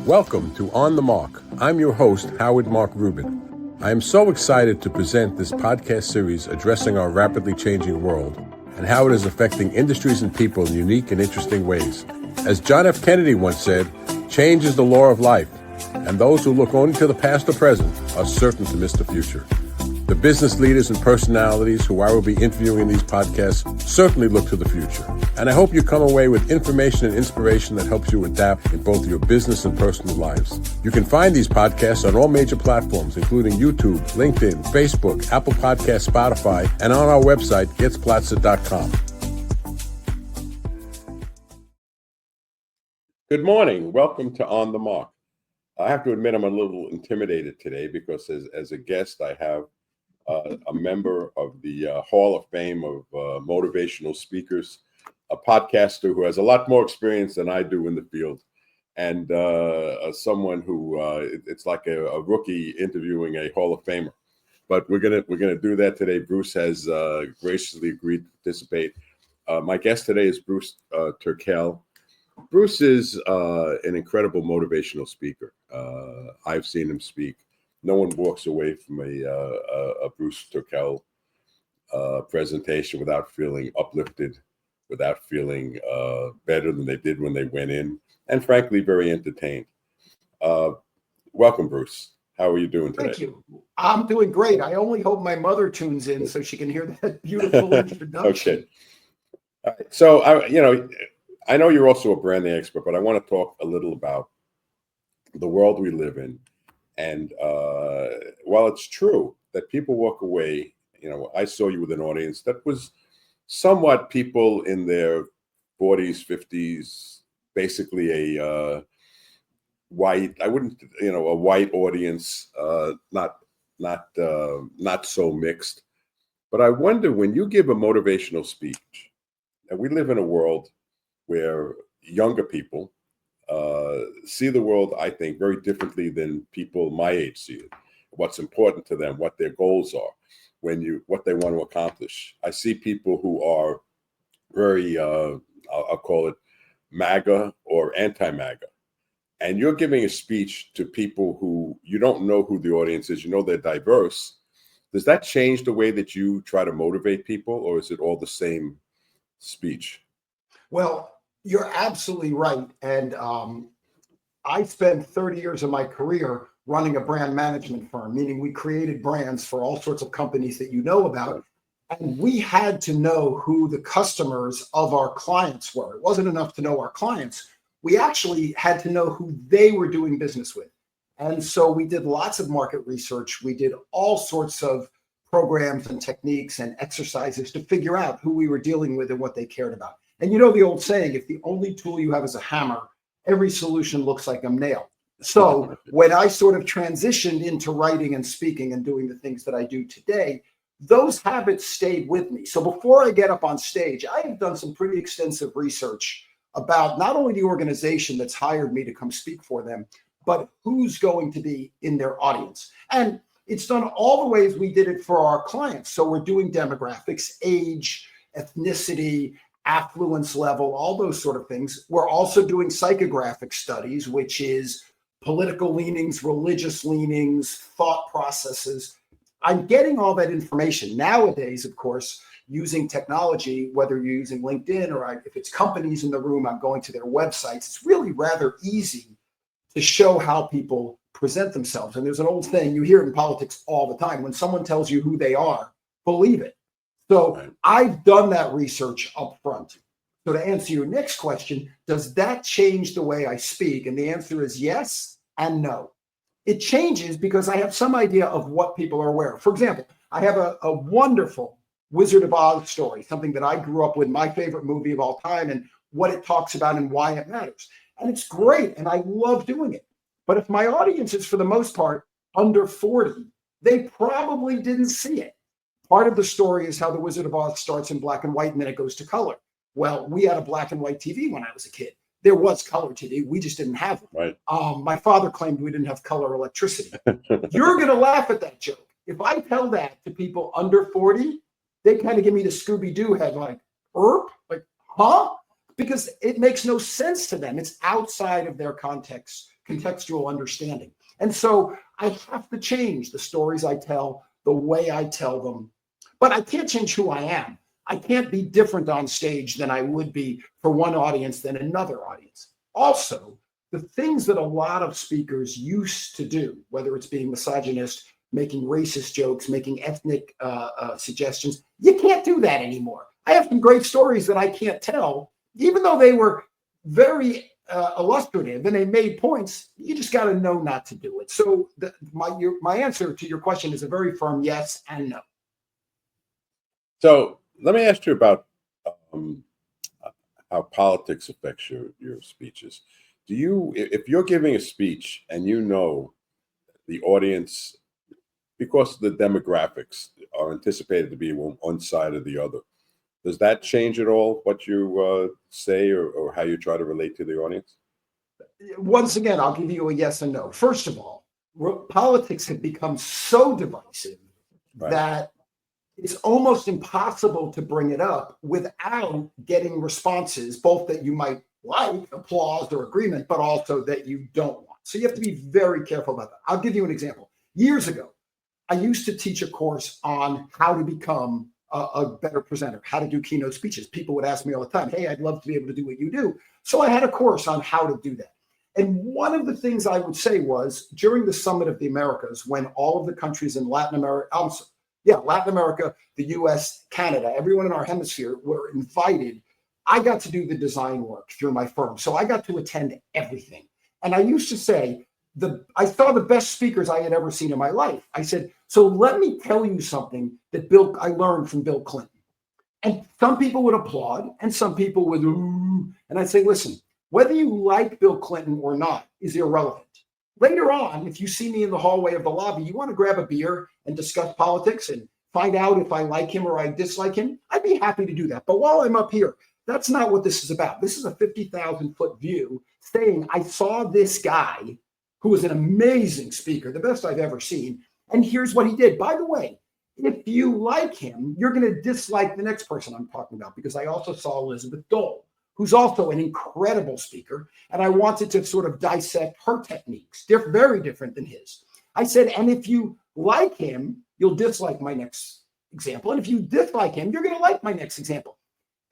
Welcome to On the Mark. I'm your host, Mark Rubin. I am so excited to present this podcast series addressing our rapidly changing world and how it is affecting industries and people in unique and interesting ways. As John F. Kennedy once said, change is the law of life, and those who look only to the past or present are certain to miss the future. The business leaders and personalities who I will be interviewing in these podcasts certainly look to the future. And I hope you come away with information and inspiration that helps you adapt in both your business and personal lives. You can find these podcasts on all major platforms, including YouTube, LinkedIn, Facebook, Apple Podcasts, Spotify, and on our website, getsplatzer.com. Good morning. Welcome to On the Mark. I have to admit I'm a little intimidated today because as a guest, I have a member of the Hall of Fame of motivational speakers, a podcaster who has a lot more experience than I do in the field, and someone who it's like a rookie interviewing a Hall of Famer. But we're gonna do that today. Bruce has graciously agreed to participate. My guest today is Bruce Turkel. Bruce is an incredible motivational speaker. I've seen him speak. No one walks away from a Bruce Turkel presentation without feeling uplifted, without feeling better than they did when they went in, and frankly, very entertained. Welcome, Bruce. How are you doing today? Thank you. I'm doing great. I only hope my mother tunes in so she can hear that beautiful introduction. Okay. All right. So, I know you're also a branding expert, but I want to talk a little about the world we live in. And while it's true that people walk away, I saw you with an audience that was somewhat people in their 40s, 50s, basically a white, a white audience, not so mixed. But I wonder, when you give a motivational speech, and we live in a world where younger people see the world, I think, very differently than people my age see it. What's important to them, what their goals are, what they want to accomplish. I see people who are very, I'll call it MAGA or anti-MAGA. And you're giving a speech to people who you don't know who the audience is. They're diverse. Does that change the way that you try to motivate people, or is it all the same speech? Well, you're absolutely right. And I spent 30 years of my career running a brand management firm, meaning we created brands for all sorts of companies that you know about. And we had to know who the customers of our clients were. It wasn't enough to know our clients. We actually had to know who they were doing business with. And so we did lots of market research. We did all sorts of programs and techniques and exercises to figure out who we were dealing with and what they cared about. And you know the old saying, if the only tool you have is a hammer, every solution looks like a nail. So when I sort of transitioned into writing and speaking and doing the things that I do today, those habits stayed with me. So before I get up on stage, I have done some pretty extensive research about not only the organization that's hired me to come speak for them, but who's going to be in their audience. And it's done all the ways we did it for our clients. So we're doing demographics, age, ethnicity, affluence level, all those sort of things. We're also doing psychographic studies, which is political leanings, religious leanings, thought processes. I'm getting all that information. Nowadays, of course, using technology, whether you're using LinkedIn or if it's companies in the room, I'm going to their websites. It's really rather easy to show how people present themselves. And there's an old saying, you hear it in politics all the time. When someone tells you who they are, believe it. So I've done that research up front. So to answer your next question, does that change the way I speak? And the answer is yes and no. It changes because I have some idea of what people are aware of. For example, I have a wonderful Wizard of Oz story, something that I grew up with, my favorite movie of all time, and what it talks about and why it matters. And it's great, and I love doing it. But if my audience is, for the most part, under 40, they probably didn't see it. Part of the story is how the Wizard of Oz starts in black and white and then it goes to color. Well, we had a black and white TV when I was a kid. There was color TV. We just didn't have it. Right. My father claimed we didn't have color electricity. You're going to laugh at that joke. If I tell that to people under 40, they kind of give me the Scooby-Doo head, like, like, huh? Because it makes no sense to them. It's outside of their context contextual understanding. And so I have to change the stories I tell, the way I tell them, but I can't change who I am. I can't be different on stage than I would be for one audience than another audience. Also, the things that a lot of speakers used to do, whether it's being misogynist, making racist jokes, making ethnic suggestions, you can't do that anymore. I have some great stories that I can't tell, even though they were very illustrative and they made points. You just got to know not to do it. So my answer to your question is a very firm yes and no. So let me ask you about how politics affects your speeches. Do you, if you're giving a speech and you know the audience, because the demographics are anticipated to be one side or the other, does that change at all what you say or how you try to relate to the audience? Once again, I'll give you a yes and no. First of all, politics have become so divisive that it's almost impossible to bring it up without getting responses, both that you might like, applause or agreement, but also that you don't want. So you have to be very careful about that. I'll give you an example. Years ago, I used to teach a course on how to become a better presenter, how to do keynote speeches. People would ask me all the time, hey, I'd love to be able to do what you do. So I had a course on how to do that. And one of the things I would say was during the Summit of the Americas, when all of the countries in Latin America, the US, Canada, everyone in our hemisphere were invited, I got to do the design work through my firm. So I got to attend everything. And I used to say, I saw the best speakers I had ever seen in my life. I said, so let me tell you something that I learned from Bill Clinton. And some people would applaud and some people would, ooh. And I'd say, listen, whether you like Bill Clinton or not is irrelevant. Later on, if you see me in the hallway of the lobby, you want to grab a beer and discuss politics and find out if I like him or I dislike him, I'd be happy to do that. But while I'm up here, that's not what this is about. This is a 50,000-foot view saying I saw this guy who was an amazing speaker, the best I've ever seen, and here's what he did. By the way, if you like him, you're going to dislike the next person I'm talking about, because I also saw Elizabeth Dole, who's also an incredible speaker, and I wanted to sort of dissect her techniques. They're very different than his. I said, and if you like him, you'll dislike my next example, and if you dislike him, you're going to like my next example.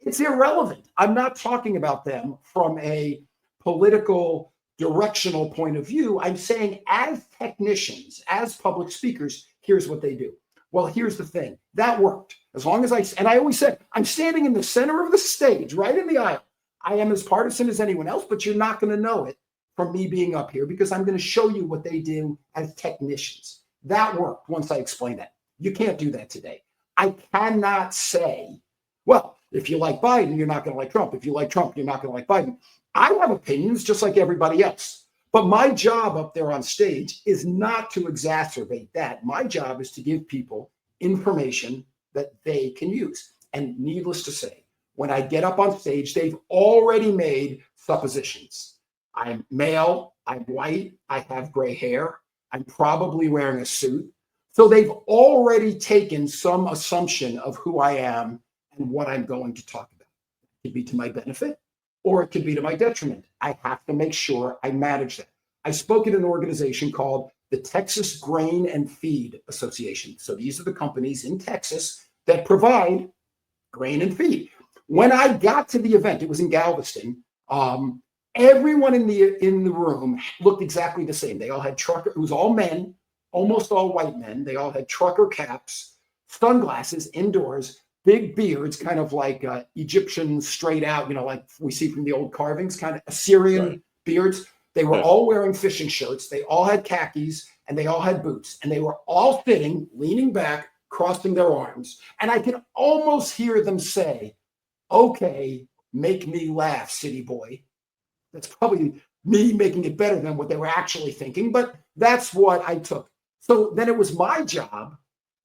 It's irrelevant. I'm not talking about them from a political, directional point of view. I'm saying as technicians, as public speakers, here's what they do. Well, here's the thing. That worked. As long as I always said, I'm standing in the center of the stage, right in the aisle. I am as partisan as anyone else, but you're not going to know it from me being up here because I'm going to show you what they do as technicians. That worked once I explained that. You can't do that today. I cannot say, well, if you like Biden, you're not going to like Trump. If you like Trump, you're not going to like Biden. I have opinions just like everybody else. But my job up there on stage is not to exacerbate that. My job is to give people information that they can use. And needless to say, when I get up on stage, they've already made suppositions. I'm male, I'm white, I have gray hair, I'm probably wearing a suit. So they've already taken some assumption of who I am and what I'm going to talk about. It could be to my benefit or it could be to my detriment. I have to make sure I manage that. I spoke at an organization called the Texas Grain and Feed Association. So these are the companies in Texas that provide grain and feed. When I got to the event, it was in Galveston. Everyone in the room looked exactly the same. They all had trucker. It was all men, almost all white men. They all had trucker caps, sunglasses, indoors, big beards, kind of like Egyptian straight out, like we see from the old carvings, kind of Assyrian beards. They were all wearing fishing shirts. They all had khakis and they all had boots. And they were all sitting, leaning back, crossing their arms. And I could almost hear them say, okay, make me laugh, city boy. That's probably me making it better than what they were actually thinking, but that's what I took. So then it was my job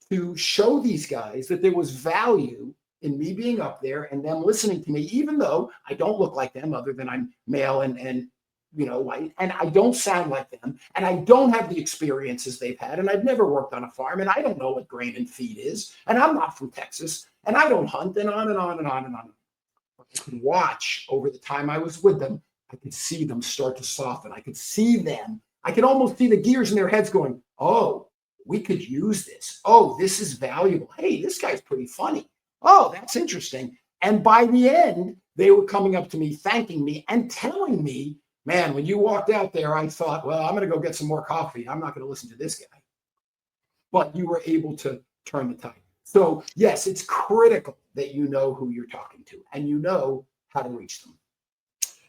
to show these guys that there was value in me being up there and them listening to me, even though I don't look like them other than I'm male and white, and I don't sound like them, and I don't have the experiences they've had, and I've never worked on a farm, and I don't know what grain and feed is, and I'm not from Texas, and I don't hunt, and on and on and on and on. I could watch over the time I was with them. I could see them start to soften. I could almost see the gears in their heads going, oh, we could use this. Oh, this is valuable. Hey, this guy's pretty funny. Oh, that's interesting. And by the end, they were coming up to me, thanking me and telling me, man, when you walked out there, I thought, well, I'm going to go get some more coffee. I'm not going to listen to this guy. But you were able to turn the tide. So yes, it's critical that you know who you're talking to and you know how to reach them.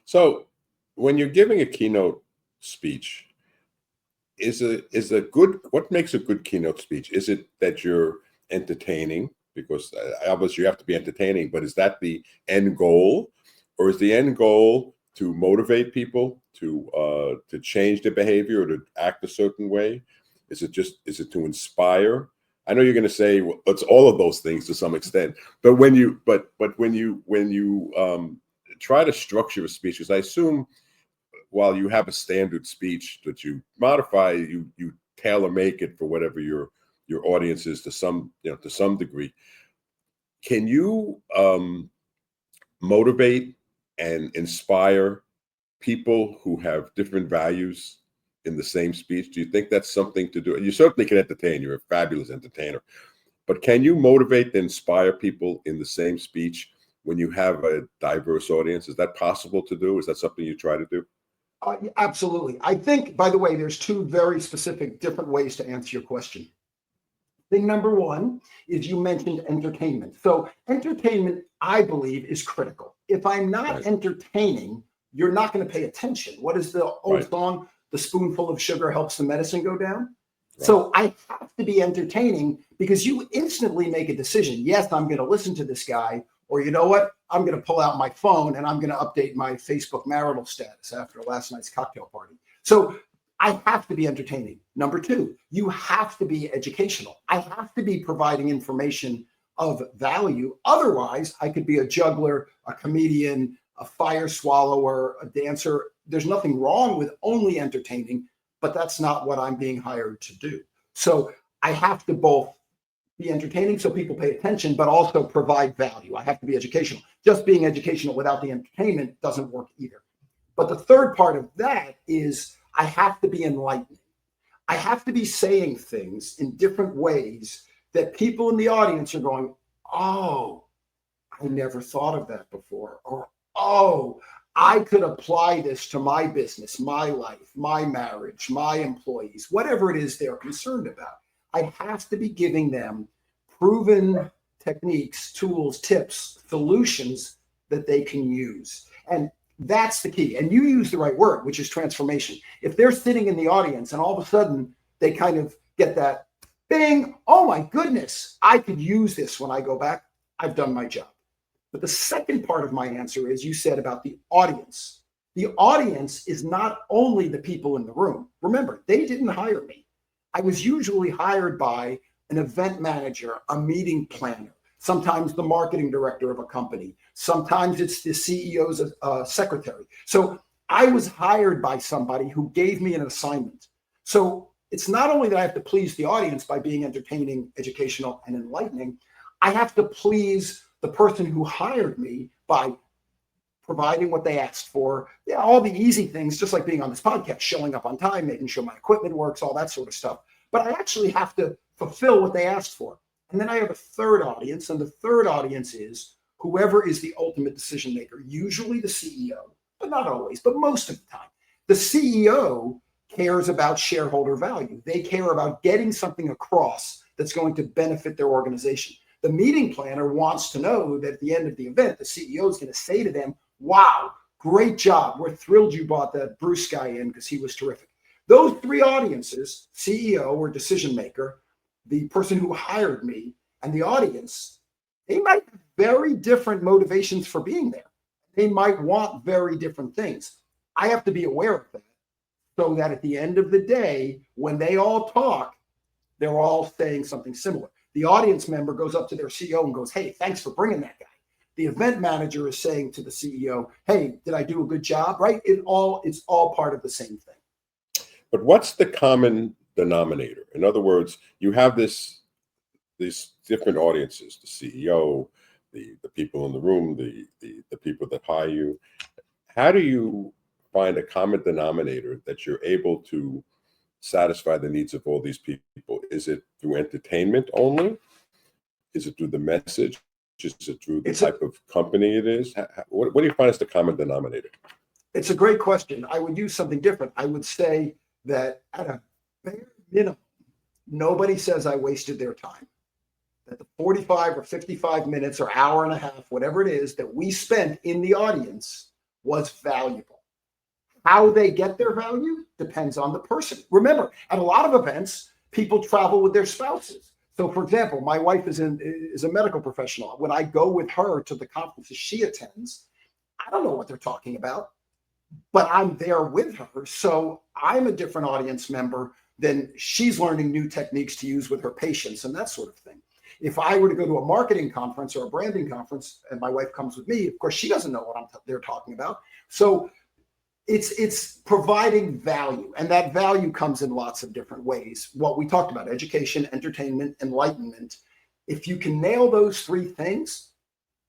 So when you're giving a keynote speech, what makes a good keynote speech? Is it that you're entertaining? Because obviously you have to be entertaining, but is that the end goal? Or is the end goal to motivate people to change their behavior or to act a certain way? Is it to inspire? I know you're going to say, well, it's all of those things to some extent, but when you try to structure a speech, because I assume while you have a standard speech that you modify, you tailor make it for whatever your audience is to some degree. Can you motivate and inspire people who have different values in the same speech? Do you think that's something to do? You certainly can entertain. You're a fabulous entertainer. But can you motivate and inspire people in the same speech when you have a diverse audience? Is that possible to do? Is that something you try to do? Absolutely. I think, by the way, there's two very specific different ways to answer your question. Thing number one is you mentioned entertainment. So entertainment, I believe, is critical. If I'm not entertaining, you're not going to pay attention. What is the old song? The spoonful of sugar helps the medicine go down. Right. So I have to be entertaining because you instantly make a decision. Yes, I'm going to listen to this guy, or you know what? I'm going to pull out my phone and I'm going to update my Facebook marital status after last night's cocktail party. So I have to be entertaining. Number two, you have to be educational. I have to be providing information of value. Otherwise, I could be a juggler, a comedian, a fire swallower, a dancer. There's nothing wrong with only entertaining, but that's not what I'm being hired to do. So I have to both be entertaining so people pay attention, but also provide value. I have to be educational. Just being educational without the entertainment doesn't work either. But the third part of that is I have to be enlightening. I have to be saying things in different ways that people in the audience are going, oh, I never thought of that before. Or, oh, I could apply this to my business, my life, my marriage, my employees, whatever it is they're concerned about. I have to be giving them proven techniques, tools, tips, solutions that they can use. And that's the key. And you use the right word, which is transformation. If they're sitting in the audience and all of a sudden they kind of get that bing, oh my goodness, I could use this when I go back, I've done my job. But the second part of my answer is you said about the audience. The audience is not only the people in the room. Remember, they didn't hire me. I was usually hired by an event manager, a meeting planner, sometimes the marketing director of a company. Sometimes it's the CEO's secretary. So I was hired by somebody who gave me an assignment. So it's not only that I have to please the audience by being entertaining, educational, and enlightening, I have to please the person who hired me by providing what they asked for. Yeah, all the easy things, just like being on this podcast, showing up on time, making sure my equipment works, all that sort of stuff. But I actually have to fulfill what they asked for. And then I have a third audience, and the third audience is whoever is the ultimate decision maker, usually the CEO, but not always, but most of the time. The CEO cares about shareholder value. They care about getting something across that's going to benefit their organization. The meeting planner wants to know that at the end of the event, the CEO is going to say to them, wow, great job. We're thrilled you brought that Bruce guy in because he was terrific. Those three audiences, CEO or decision maker, the person who hired me, and the audience, they might have very different motivations for being there. They might want very different things. I have to be aware of that so that at the end of the day, when they all talk, they're all saying something similar. The audience member goes up to their CEO and goes, hey, thanks for bringing that guy. The event manager is saying to the CEO, hey, did I do a good job? Right? It's all part of the same thing. But what's the common denominator? In other words, you have these different audiences, the CEO, the people in the room, the people that hire you. How do you find a common denominator that you're able to satisfy the needs of all these people? Is it through entertainment only? Is it through the message? Is it through the type of company it is? What do you find as the common denominator? It's a great question. I would use something different. I would say that at a bare minimum, nobody says I wasted their time. That the 45 or 55 minutes or hour and a half, whatever it is that we spent in the audience was valuable. How they get their value depends on the person. Remember, at a lot of events, people travel with their spouses. So, for example, my wife is a medical professional. When I go with her to the conferences she attends, I don't know what they're talking about, but I'm there with her. So I'm a different audience member than she's learning new techniques to use with her patients and that sort of thing. If I were to go to a marketing conference or a branding conference and my wife comes with me, of course, she doesn't know what they're talking about. So it's providing value, and that value comes in lots of different ways. What we talked about: education, entertainment, enlightenment. If you can nail those three things,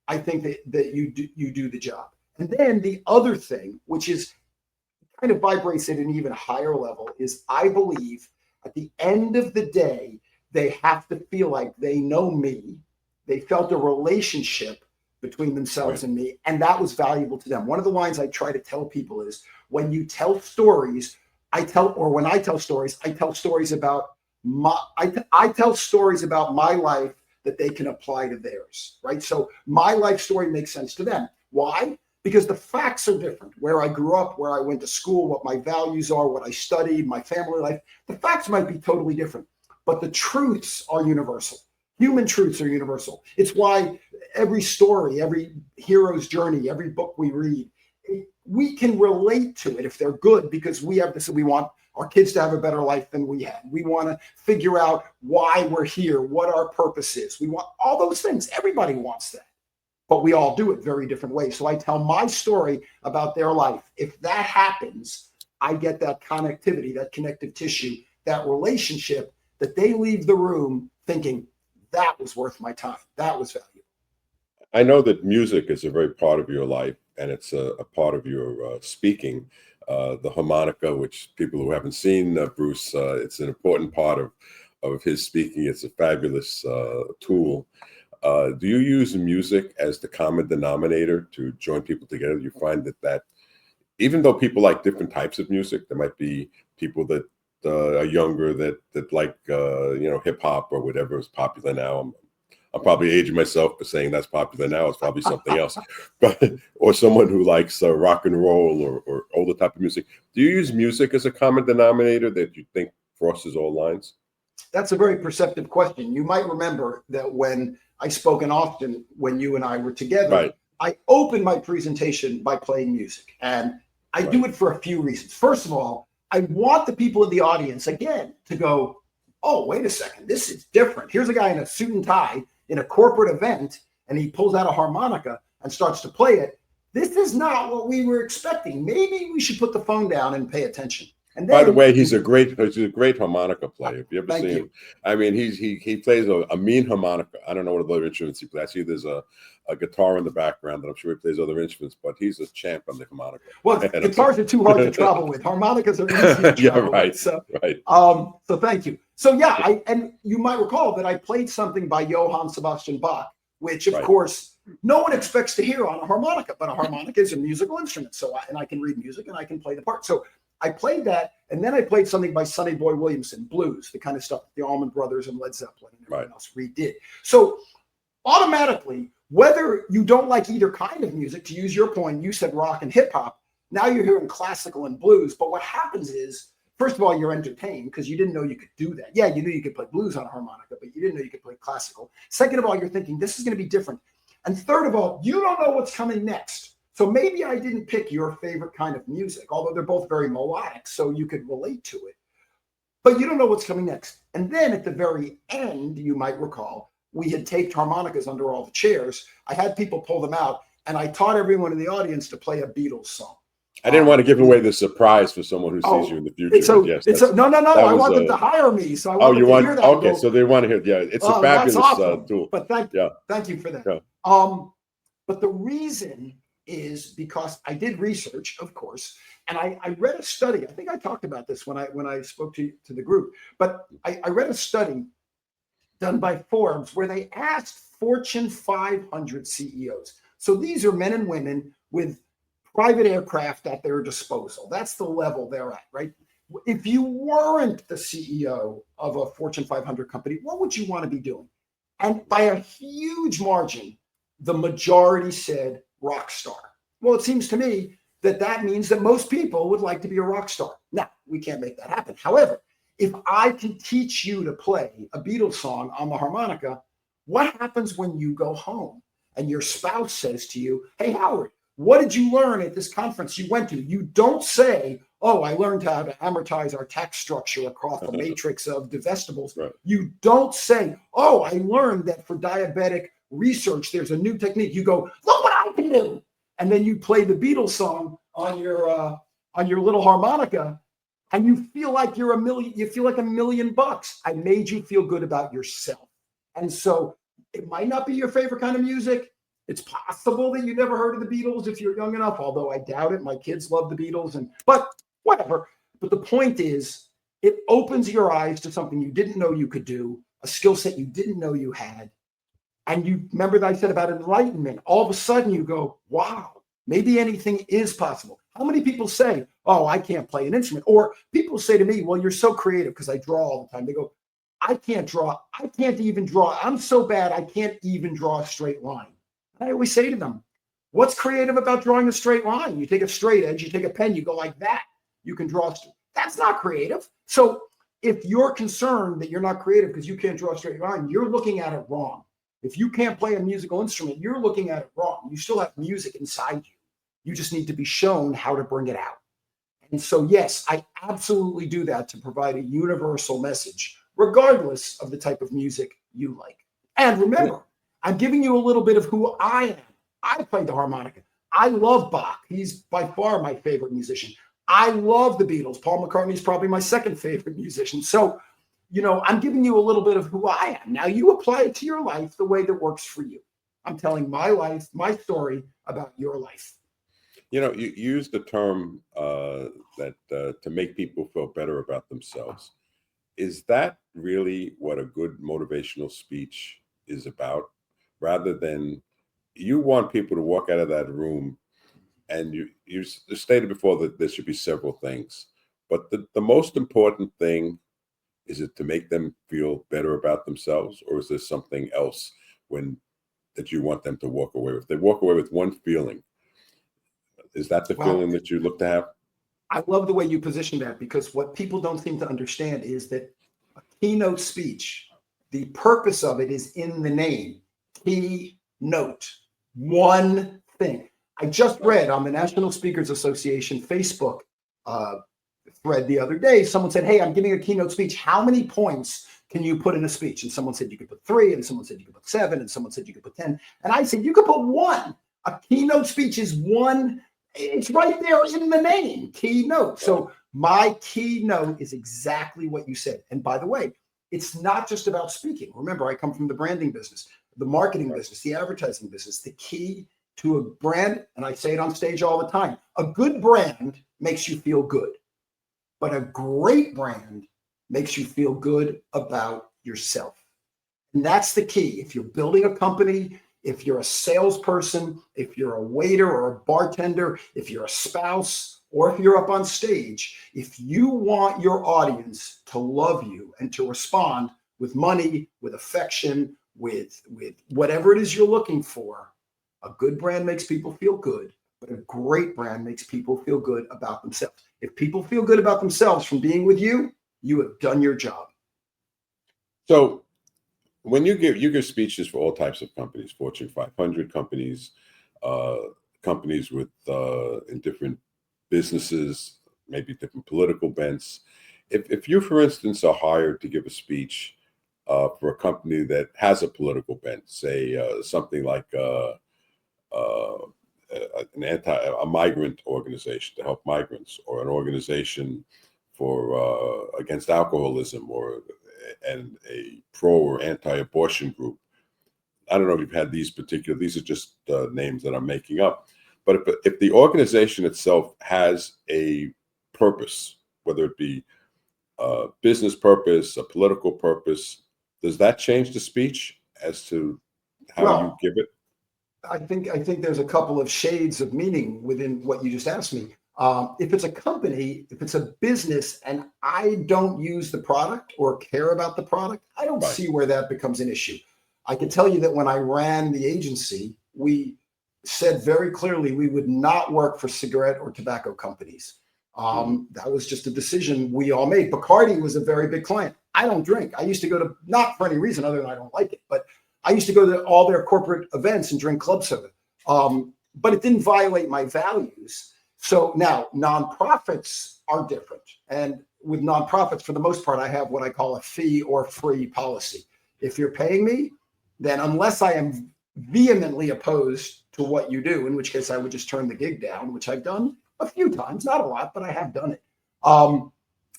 I think that you do the job. And then the other thing, which is kind of vibrates at an even higher level, is I believe at the end of the day, they have to feel like they know me. They felt a relationship between themselves and me, and that was valuable to them. One of the lines I try to tell people is, when you tell stories, when I tell stories, I tell stories about I tell stories about my life that they can apply to theirs, right? So my life story makes sense to them. Why? Because the facts are different. Where I grew up, where I went to school, what my values are, what I studied, my family life, the facts might be totally different, but the truths are universal. Human truths are universal. It's why every story, every hero's journey, every book we read, we can relate to it if they're good, because we have this, we want our kids to have a better life than we had. We want to figure out why we're here, what our purpose is. We want all those things. Everybody wants that, but we all do it very different ways. So I tell my story about their life. If that happens, I get that connectivity, that connective tissue, that relationship, that they leave the room thinking, that was worth my time. That was valuable. I know that music is a very part of your life, and it's a part of your speaking. The harmonica, which people who haven't seen Bruce, it's an important part of his speaking. It's a fabulous tool. Do you use music as the common denominator to join people together? You find that even though people like different types of music, there might be people that are younger that like hip hop or whatever is popular now. I'm probably aging myself for saying that's popular now. It's probably something else, but or someone who likes rock and roll or older type of music. Do you use music as a common denominator that you think crosses all lines? That's a very perceptive question. You might remember that when I spoke in Austin, when you and I were together, Right. I opened my presentation by playing music, and I do it for a few reasons. First of all, I want the people in the audience, again, to go, oh, wait a second, this is different. Here's a guy in a suit and tie in a corporate event, and he pulls out a harmonica and starts to play it. This is not what we were expecting. Maybe we should put the phone down and pay attention. And then, by the way, he's a great harmonica player. If you ever Thank see you. him, I mean, he plays a mean harmonica. I don't know what other instruments he plays. I see there's a guitar in the background, and I'm sure he plays other instruments, but he's a champ on the harmonica. Well, guitars are too hard to travel with. Harmonicas are easy to travel right, with. So, right. So thank you. So yeah, and you might recall that I played something by Johann Sebastian Bach, which of course no one expects to hear on a harmonica, but a harmonica is a musical instrument. So I can read music and I can play the part. So I played that, and then I played something by Sonny Boy Williamson, blues, the kind of stuff the Allman Brothers and Led Zeppelin and everyone else redid. So automatically, whether you don't like either kind of music, to use your point, you said rock and hip hop, now you're hearing classical and blues. But what happens is, first of all, you're entertained because you didn't know you could do that. Yeah, you knew you could play blues on a harmonica, but you didn't know you could play classical. Second of all, you're thinking, this is going to be different. And third of all, you don't know what's coming next. So maybe I didn't pick your favorite kind of music, although they're both very melodic, so you could relate to it. But you don't know what's coming next. And then at the very end, you might recall, we had taped harmonicas under all the chairs. I had people pull them out, and I taught everyone in the audience to play a Beatles song. I didn't want to give away the surprise for someone who sees you in the future. No. I want them to hire me, so I want them to hear that. Okay, so they want to hear. Yeah, it's a fabulous awesome. tool. But thank you for that. Yeah. But the reason is because I did research, of course, and I read a study. I think I talked about this when I spoke to the group, but I read a study done by Forbes where they asked Fortune 500 CEOs. So these are men and women with private aircraft at their disposal. That's the level they're at, right? If you weren't the CEO of a Fortune 500 company, what would you want to be doing? And by a huge margin, the majority said rock star. Well, it seems to me that that means that most people would like to be a rock star. Now, we can't make that happen. However, if I can teach you to play a Beatles song on the harmonica, what happens when you go home and your spouse says to you, hey, Howard, what did you learn at this conference you went to? You don't say, oh, I learned how to amortize our tax structure across the matrix of divestibles. Right. You don't say, oh, I learned that for diabetic research, there's a new technique. You go, look what I can do. And then you play the Beatles song on your little harmonica, and you feel like you're you feel like $1 million. I made you feel good about yourself. And so it might not be your favorite kind of music. It's possible that you never heard of the Beatles if you're young enough, although I doubt it. My kids love the Beatles, but whatever. But the point is, it opens your eyes to something you didn't know you could do, a skill set you didn't know you had. And you remember that I said about enlightenment. All of a sudden you go, wow, maybe anything is possible. How many people say, oh, I can't play an instrument? Or people say to me, well, you're so creative, because I draw all the time. They go, I can't draw. I can't even draw. I'm so bad, I can't even draw a straight line. I always say to them, what's creative about drawing a straight line? You take a straight edge, you take a pen, you go like that. You can draw. That's not creative. So if you're concerned that you're not creative because you can't draw a straight line, you're looking at it wrong. If you can't play a musical instrument, you're looking at it wrong. You still have music inside you. You just need to be shown how to bring it out. And so, yes, I absolutely do that to provide a universal message, regardless of the type of music you like. And remember, I'm giving you a little bit of who I am. I play the harmonica. I love Bach. He's by far my favorite musician. I love the Beatles. Paul McCartney is probably my second favorite musician. So, I'm giving you a little bit of who I am. Now you apply it to your life the way that works for you. I'm telling my life, my story about your life. You use the term that to make people feel better about themselves. Is that really what a good motivational speech is about? Rather than you want people to walk out of that room, and you stated before that there should be several things, but the most important thing, is it to make them feel better about themselves, or is there something else that you want them to walk away with? They walk away with one feeling. Is that the feeling that you look to have? I love the way you position that, because what people don't seem to understand is that a keynote speech, the purpose of it is in the name. Keynote. One thing. I just read on the National Speakers Association Facebook thread the other day, someone said, hey, I'm giving a keynote speech. How many points can you put in a speech? And someone said you could put 3, and someone said you could put 7, and someone said you could put 10. And I said, you could put 1. A keynote speech is 1. It's right there in the name, keynote. So my keynote is exactly what you said. And by the way, it's not just about speaking. Remember, I come from the branding business, the marketing business, the advertising business. The key to a brand, and I say it on stage all the time, a good brand makes you feel good. But a great brand makes you feel good about yourself. And that's the key. If you're building a company, if you're a salesperson, if you're a waiter or a bartender, if you're a spouse, or if you're up on stage, if you want your audience to love you and to respond with money, with affection, with whatever it is you're looking for, a good brand makes people feel good, but a great brand makes people feel good about themselves. If people feel good about themselves from being with you, you have done your job. So when you give speeches for all types of companies, Fortune 500 companies, companies with in different businesses, maybe different political bents. If you, for instance, are hired to give a speech for a company that has a political bent, say something like a migrant organization to help migrants, or an organization for against alcoholism, and a pro or anti-abortion group. I don't know if you've had these are just names that I'm making up. But if the organization itself has a purpose, whether it be a business purpose, a political purpose, does that change the speech as to how you Well, give it? I think there's a couple of shades of meaning within what you just asked me. If it's a company, if it's a business, and I don't use the product or care about the product, I don't Right. see where that becomes an issue. I can tell you that when I ran the agency, we said very clearly we would not work for cigarette or tobacco companies. Mhm. That was just a decision we all made. Bacardi was a very big client. I don't drink. I used to go to, not for any reason other than I don't like it, but I used to go to all their corporate events and drink club soda. But it didn't violate my values. So now nonprofits are different. And with nonprofits, for the most part, I have what I call a fee or free policy. If you're paying me, then unless I am vehemently opposed to what you do, in which case I would just turn the gig down, which I've done a few times, not a lot, but I have done it.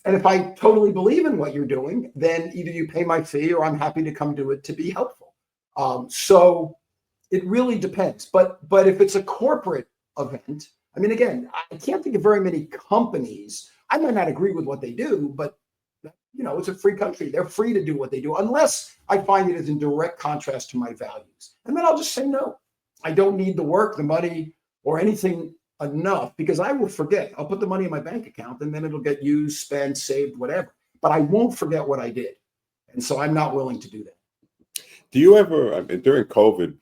And if I totally believe in what you're doing, then either you pay my fee or I'm happy to come do it to be helpful. So it really depends. But if it's a corporate event, I mean, again, I can't think of very many companies. I might not agree with what they do, but it's a free country. They're free to do what they do, unless I find it is in direct contrast to my values. And then I'll just say no. I don't need the work, the money, or anything enough because I will forget. I'll put the money in my bank account and then it'll get used, spent, saved, whatever. But I won't forget what I did. And so I'm not willing to do that. Do you ever, I mean, during COVID,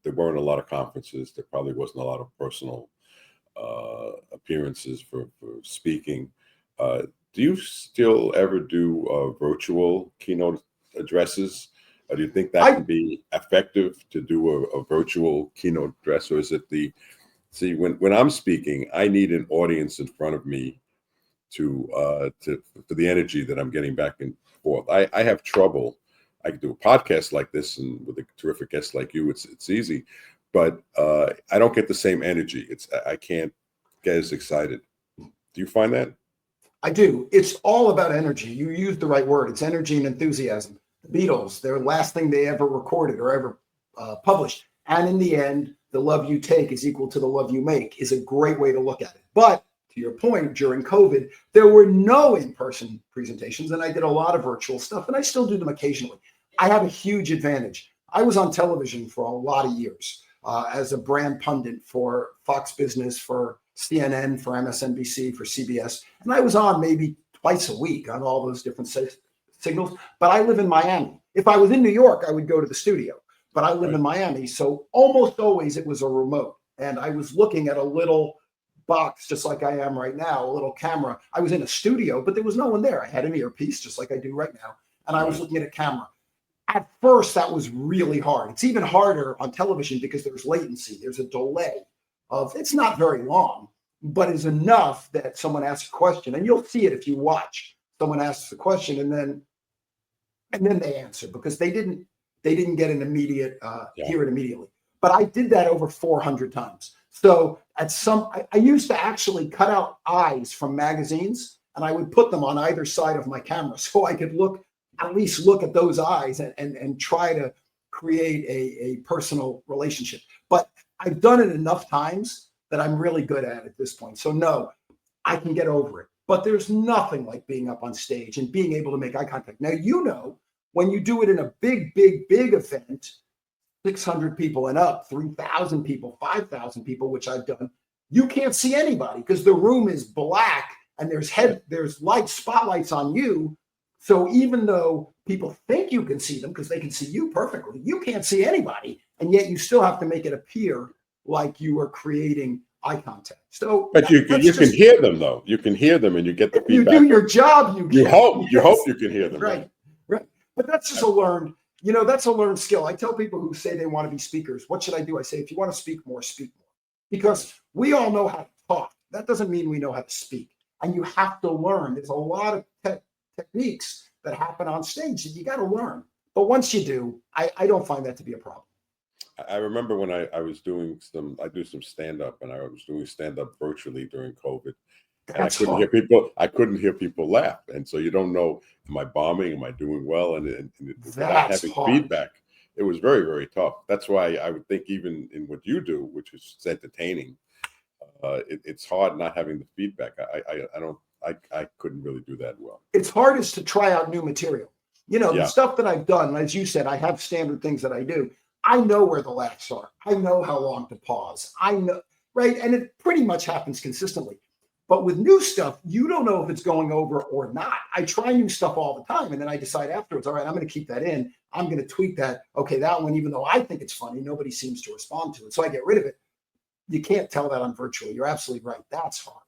there weren't a lot of conferences. There probably wasn't a lot of personal appearances for speaking. Do you still ever do virtual keynote addresses? Do you think that I can be effective to do a virtual keynote address, or is it see, when I'm speaking, I need an audience in front of me to for the energy that I'm getting back and forth. I have trouble. I can do a podcast like this and with a terrific guest like you, it's easy, but I don't get the same energy. I can't get as excited. Do you find that? I do. It's all about energy. You used the right word. It's energy and enthusiasm. The Beatles, their last thing they ever recorded or ever published. And in the end, the love you take is equal to the love you make is a great way to look at it. But to your point, during COVID, there were no in-person presentations, and I did a lot of virtual stuff, and I still do them occasionally. I have a huge advantage. I was on television for a lot of years as a brand pundit for Fox Business, for CNN, for MSNBC, for CBS, and I was on maybe twice a week on all those different signals. But I live in Miami. If I was in New York, I would go to the studio. But I live Right. in Miami, so almost always it was a remote. And I was looking at a little box, just like I am right now, a little camera. I was in a studio, but there was no one there. I had an earpiece, just like I do right now, and I was Right. looking at a camera. At first, that was really hard. It's even harder on television because there's latency. There's a delay of, it's not very long, but it's enough that someone asks a question, and you'll see it if you watch. Someone asks a question, and then they answer because they didn't get an immediate Yeah. hear it immediately. But I did that over 400 times. So I used to actually cut out eyes from magazines and I would put them on either side of my camera so I could at least look at those eyes and try to create a personal relationship. But I've done it enough times that I'm really good at it at this point. So no, I can get over it. But there's nothing like being up on stage and being able to make eye contact. Now, when you do it in a big, big, big event, 600 people and up, 3,000 people, 5,000 people, which I've done, you can't see anybody because the room is black and there's light spotlights on you. So even though people think you can see them because they can see you perfectly, you can't see anybody. And yet you still have to make it appear like you are creating eye contact. So But you can hear them though. You can hear them and you get the if you feedback. do your job, you You can. hope Yes. you can hear them. Right. Right. But that's just that's a learned skill. I tell people who say they want to be speakers, what should I do? I say, if you want to speak more, speak more. Because we all know how to talk. That doesn't mean we know how to speak. And you have to learn. There's a lot of techniques that happen on stage that you got to learn. But once you do, I don't find that to be a problem. I remember when I was I do some stand up, and I was doing stand up virtually during COVID, and That's hard. I couldn't hear people laugh, and so you don't know, am I bombing? Am I doing well? And without That's having hard. feedback, it was very, very tough. That's why I would think even in what you do, which is entertaining, it's hard not having the feedback. I couldn't really do that well. It's hardest to try out new material. The Yeah. stuff that I've done, as you said, I have standard things that I do. I know where the laughs are. I know how long to pause. I know, right? And it pretty much happens consistently. But with new stuff, you don't know if it's going over or not. I try new stuff all the time. And then I decide afterwards, all right, I'm going to keep that in. I'm going to tweak that. Okay, that one, even though I think it's funny, nobody seems to respond to it. So I get rid of it. You can't tell that on virtual. You're absolutely right. That's hard.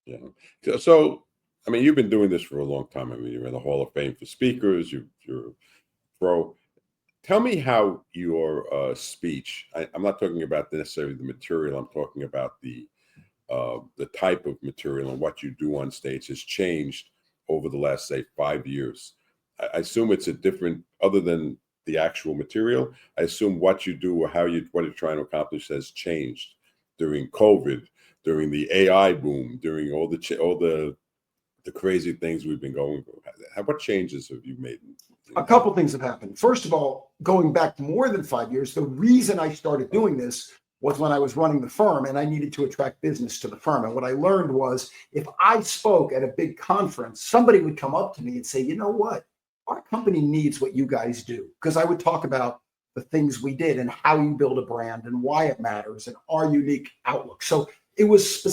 Yeah. So, I mean, you've been doing this for a long time. I mean, you're in the Hall of Fame for speakers. You're a pro. Tell me how your speech, I'm not talking about necessarily the material. I'm talking about the type of material and what you do on stage has changed over the last, say, 5 years. I assume it's a different, other than the actual material, I assume what you do or what you're trying to accomplish has changed during COVID, during the AI boom, during all the crazy things we've been going through. What changes have you made? A couple things have happened. First of all, going back more than 5 years, the reason I started doing this was when I was running the firm and I needed to attract business to the firm. And what I learned was if I spoke at a big conference, somebody would come up to me and say, you know what? Our company needs what you guys do. Because I would talk about the things we did and how you build a brand and why it matters and our unique outlook. So it was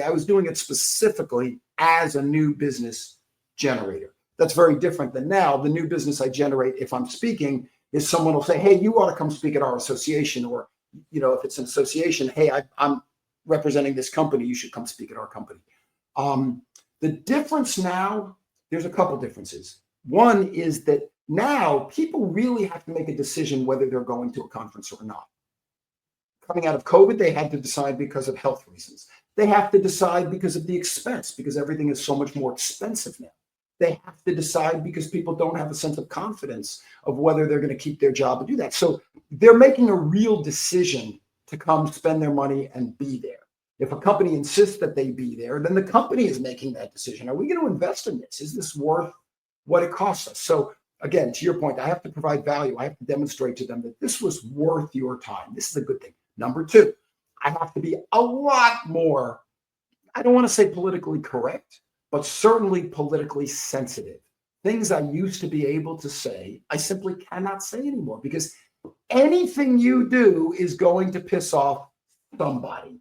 I was doing it specifically as a new business generator. That's very different than now. The new business I generate if I'm speaking is someone will say, hey, you ought to come speak at our association. Or, if it's an association, hey, I'm representing this company. You should come speak at our company. The difference now, there's a couple differences. One is that now people really have to make a decision whether they're going to a conference or not. Coming out of COVID, they had to decide because of health reasons. They have to decide because of the expense, because everything is so much more expensive now. They have to decide because people don't have a sense of confidence of whether they're going to keep their job and do that. So they're making a real decision to come spend their money and be there. If a company insists that they be there, then the company is making that decision. Are we going to invest in this? Is this worth what it costs us? So again, to your point, I have to provide value. I have to demonstrate to them that this was worth your time. This is a good thing. Number two, I have to be a lot more, I don't want to say politically correct, but certainly politically sensitive. Things I used to be able to say, I simply cannot say anymore because anything you do is going to piss off somebody.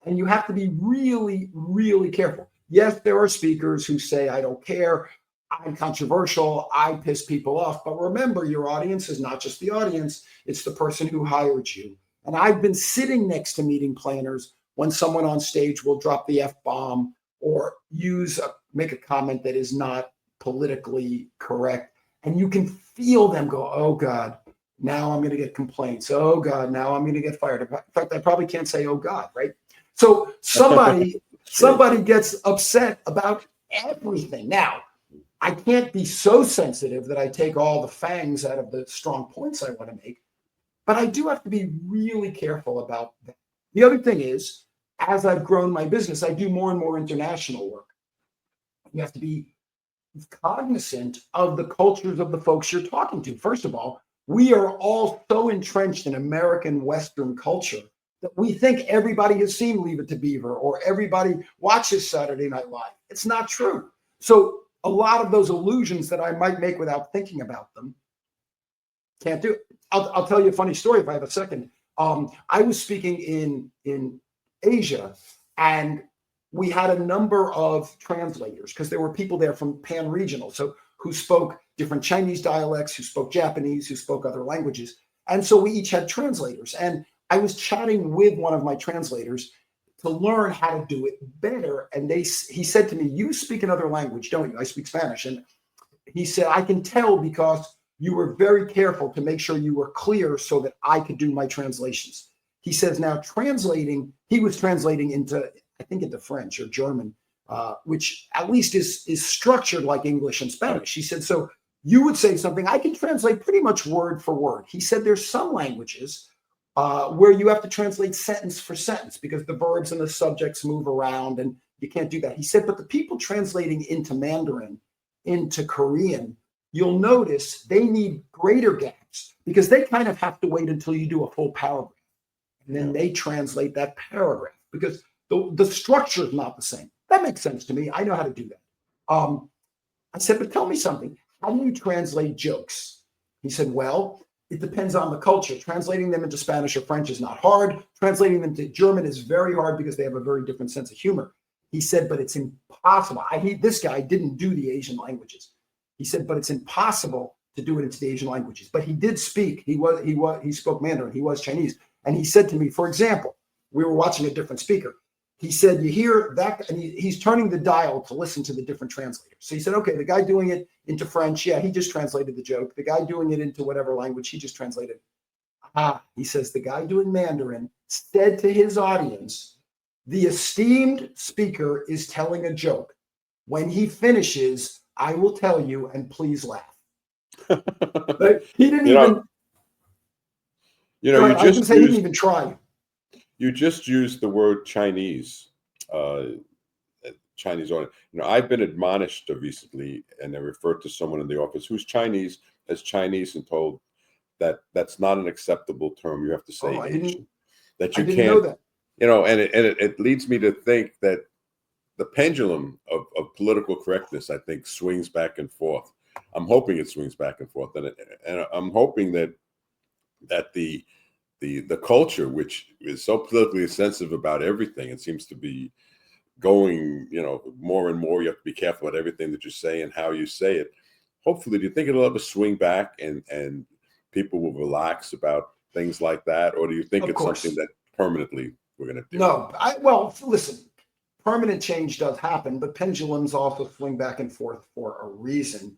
And you have to be really, really careful. Yes, there are speakers who say, I don't care, I'm controversial, I piss people off. But remember, your audience is not just the audience, it's the person who hired you. And I've been sitting next to meeting planners when someone on stage will drop the F-bomb or make a comment that is not politically correct. And you can feel them go, oh God, now I'm going to get complaints. Oh God, now I'm going to get fired. In fact, I probably can't say, oh God, right? So somebody gets upset about everything. Now, I can't be so sensitive that I take all the fangs out of the strong points I want to make, but I do have to be really careful about that. The other thing is, as I've grown my business, I do more and more international work. You have to be cognizant of the cultures of the folks you're talking to. First of all, we are all so entrenched in American Western culture that we think everybody has seen Leave It to Beaver or everybody watches Saturday Night Live. It's not true. So a lot of those illusions that I might make without thinking about them, can't do it. I'll tell you a funny story if I have a second. I was speaking in Asia, and we had a number of translators because there were people there from pan-regional, so who spoke different Chinese dialects, who spoke Japanese, who spoke other languages. And so we each had translators. And I was chatting with one of my translators to learn how to do it better. And he said to me, you speak another language, don't you? I speak Spanish. And he said, I can tell because you were very careful to make sure you were clear so that I could do my translations. He says now he was translating into, I think into French or German, which at least is structured like English and Spanish. He said, so you would say something, I can translate pretty much word for word. He said there's some languages where you have to translate sentence for sentence because the verbs and the subjects move around and you can't do that. He said, but the people translating into Mandarin, into Korean, you'll notice they need greater gaps translators, because they kind of have to wait until you do a full paragraph. And then Yeah. they translate that paragraph because the structure is not the same. That makes sense to me. I know how to do that. I said, but tell me something. How do you translate jokes? He said, well, it depends on the culture. Translating them into Spanish or French is not hard. Translating them to German is very hard because they have a very different sense of humor. He said, but it's impossible. This guy didn't do the Asian languages. He said, but it's impossible to do it into the Asian languages. But he did speak. He spoke Mandarin. He was Chinese. And he said to me, for example, we were watching a different speaker. He said, you hear that, and he's turning the dial to listen to the different translators. So he said, okay, the guy doing it into French, yeah, he just translated the joke. The guy doing it into whatever language, he just translated. He says, the guy doing Mandarin said to his audience, the esteemed speaker is telling a joke. When he finishes, I will tell you, and please laugh. But he didn't even. You know, I can say he didn't even try. You just used the word Chinese, Chinese audience. You know, I've been admonished recently, and I referred to someone in the office who's Chinese as Chinese, and told that that's not an acceptable term. You have to say Asian. That you can't know that. You know, and it leads me to think that the pendulum of political correctness, I think, swings back and forth. I'm hoping it swings back and forth, and I'm hoping that the culture, which is so politically sensitive about everything, it seems to be going, you know, more and more. You have to be careful about everything that you say and how you say it. Hopefully, do you think it'll ever swing back and people will relax about things like that, or do you think it's something that permanently we're going to do? No, well, listen, permanent change does happen, but pendulums also swing back and forth for a reason.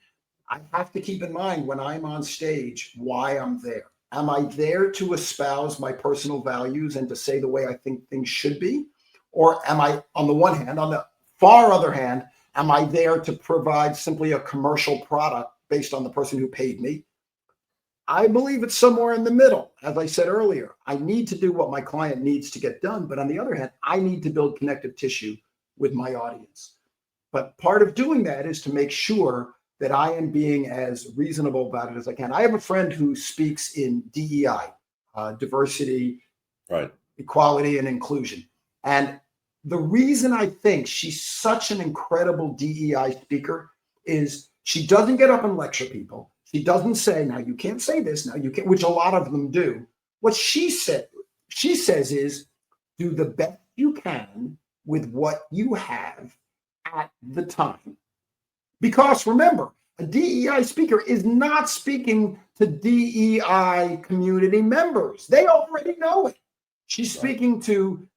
I have to keep in mind when I'm on stage why I'm there. Am I there to espouse my personal values and to say the way I think things should be? Or am I, on the one hand, on the far other hand, am I there to provide simply a commercial product based on the person who paid me? I believe it's somewhere in the middle. As I said earlier, I need to do what my client needs to get done. But on the other hand, I need to build connective tissue with my audience. But part of doing that is to make sure that I am being as reasonable about it as I can. I have a friend who speaks in DEI, diversity, right, equality, and inclusion. And the reason I think she's such an incredible DEI speaker is she doesn't get up and lecture people. She doesn't say, now you can't say this, now you can't, which a lot of them do. What she says is, do the best you can with what you have at the time. Because remember, a DEI speaker is not speaking to DEI community members. They already know it. She's speaking to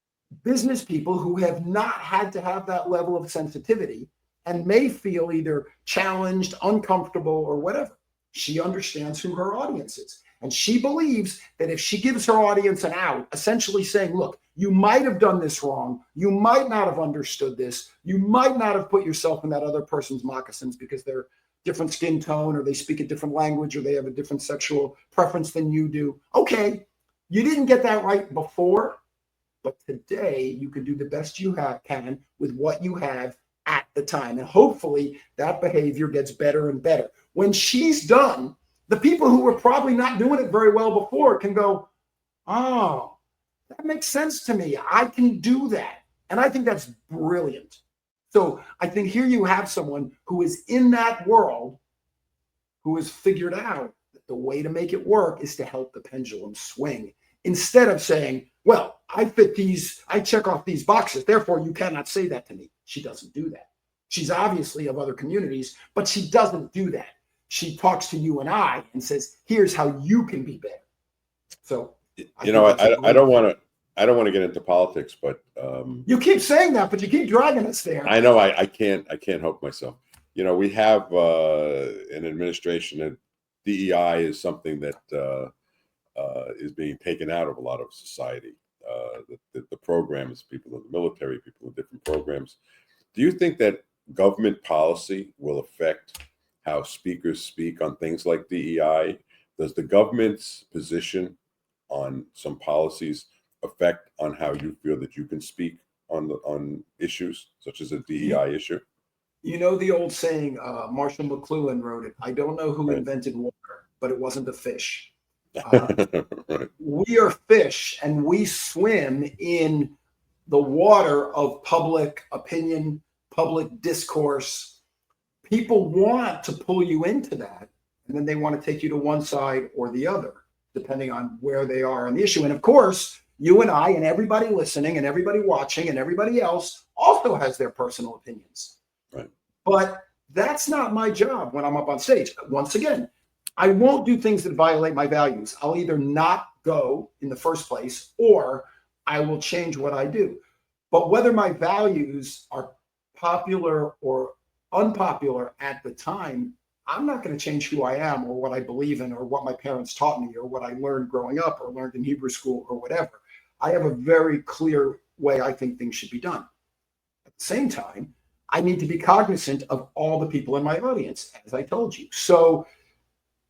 business people who have not had to have that level of sensitivity and may feel either challenged, uncomfortable, or whatever. She understands who her audience is. And she believes that if she gives her audience an out, essentially saying, look, you might have done this wrong. You might not have understood this. You might not have put yourself in that other person's moccasins because they're different skin tone, or they speak a different language, or they have a different sexual preference than you do. Okay, you didn't get that right before, but today you can do the best you can with what you have at the time. And hopefully that behavior gets better and better. When she's done, the people who were probably not doing it very well before can go, oh, that makes sense to me. I can do that. And I think that's brilliant. So I think here you have someone who is in that world, who has figured out that the way to make it work is to help the pendulum swing, instead of saying, well, I check off these boxes, therefore you cannot say that to me. She doesn't do that. She's obviously of other communities, but she doesn't do that. She talks to you and I and says, here's how you can be better. So I don't want to get into politics, but you keep saying that, but you keep dragging us there. I know I can't help myself. You know, we have an administration that DEI is something that is being taken out of a lot of society. The programs, people in the military, people in different programs. Do you think that government policy will affect how speakers speak on things like DEI? Does the government's position on some policies affect on how you feel that you can speak on issues such as a DEI issue? You know the old saying, Marshall McLuhan wrote it, I don't know who invented water, but it wasn't a fish. Right. We are fish and we swim in the water of public opinion, public discourse. People want to pull you into that, and then they want to take you to one side or the other, depending on where they are on the issue. And of course, you and I and everybody listening and everybody watching and everybody else also has their personal opinions. Right. But that's not my job when I'm up on stage. Once again, I won't do things that violate my values. I'll either not go in the first place, or I will change what I do. But whether my values are popular or unpopular at the time, I'm not going to change who I am or what I believe in or what my parents taught me or what I learned growing up or learned in Hebrew school or whatever. I have a very clear way I think things should be done. At the same time, I need to be cognizant of all the people in my audience, as I told you. So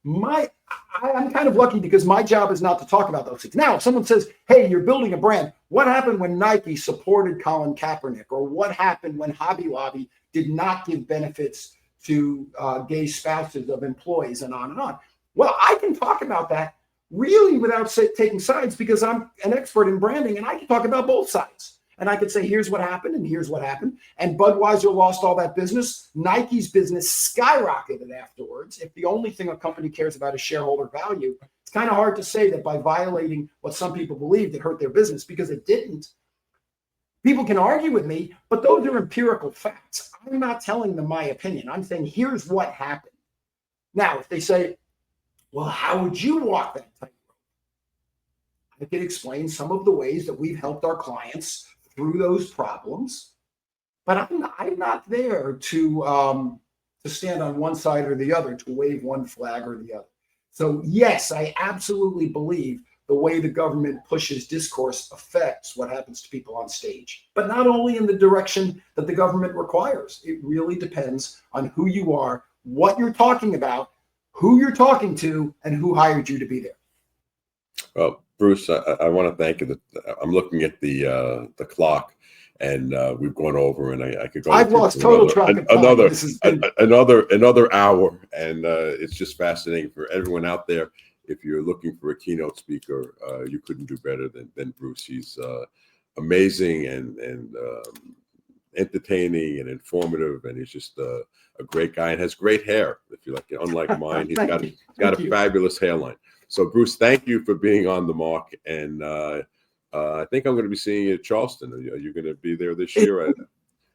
I'm kind of lucky because my job is not to talk about those things. Now, if someone says, hey, you're building a brand, what happened when Nike supported Colin Kaepernick? Or what happened when Hobby Lobby did not give benefits to gay spouses of employees, and on and on? Well, I can talk about that really without taking sides, because I'm an expert in branding and I can talk about both sides. And I could say, here's what happened and here's what happened. And Budweiser lost all that business. Nike's business skyrocketed afterwards. If the only thing a company cares about is shareholder value, it's kind of hard to say that by violating what some people believed it hurt their business, because it didn't. People can argue with me, but those are empirical facts. I'm not telling them my opinion. I'm saying, here's what happened. Now, if they say, well, how would you walk that tightrope? I could explain some of the ways that we've helped our clients through those problems, but I'm not there to stand on one side or the other, to wave one flag or the other. So yes, I absolutely believe the way the government pushes discourse affects what happens to people on stage, but not only in the direction that the government requires. It really depends on who you are, what you're talking about, who you're talking to, and who hired you to be there. Well, Bruce, I want to thank you. I'm looking at the clock, and we've gone over, and I could go. I've lost total track of time. This has been another hour, and it's just fascinating for everyone out there. If you're looking for a keynote speaker, you couldn't do better than Bruce. He's amazing and entertaining and informative, and he's just a great guy and has great hair. If you like, unlike mine, he's got a fabulous hairline. So, Bruce, thank you for being on the Mark. And I think I'm going to be seeing you at Charleston. Are you going to be there this year?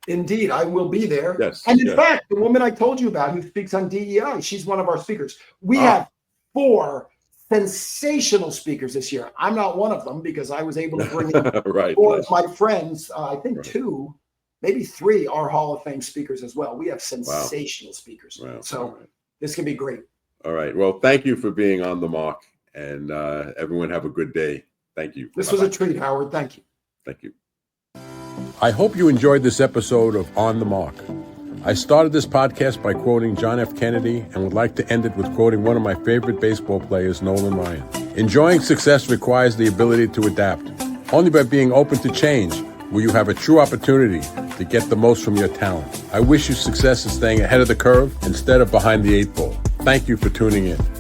Indeed, I will be there. Yes. And in fact, the woman I told you about who speaks on DEI, she's one of our speakers. We have 4 sensational speakers this year. I'm not one of them because I was able to bring in 4 of my friends. I think 2, maybe 3 are Hall of Fame speakers as well. We have sensational speakers. Wow. So this can be great. All right. Well, thank you for being on the Mark, and everyone have a good day. Thank you. This was a treat, Howard. Thank you. Thank you. I hope you enjoyed this episode of On the Mark. I started this podcast by quoting John F. Kennedy and would like to end it with quoting one of my favorite baseball players, Nolan Ryan. Enjoying success requires the ability to adapt. Only by being open to change will you have a true opportunity to get the most from your talent. I wish you success in staying ahead of the curve instead of behind the 8 ball. Thank you for tuning in.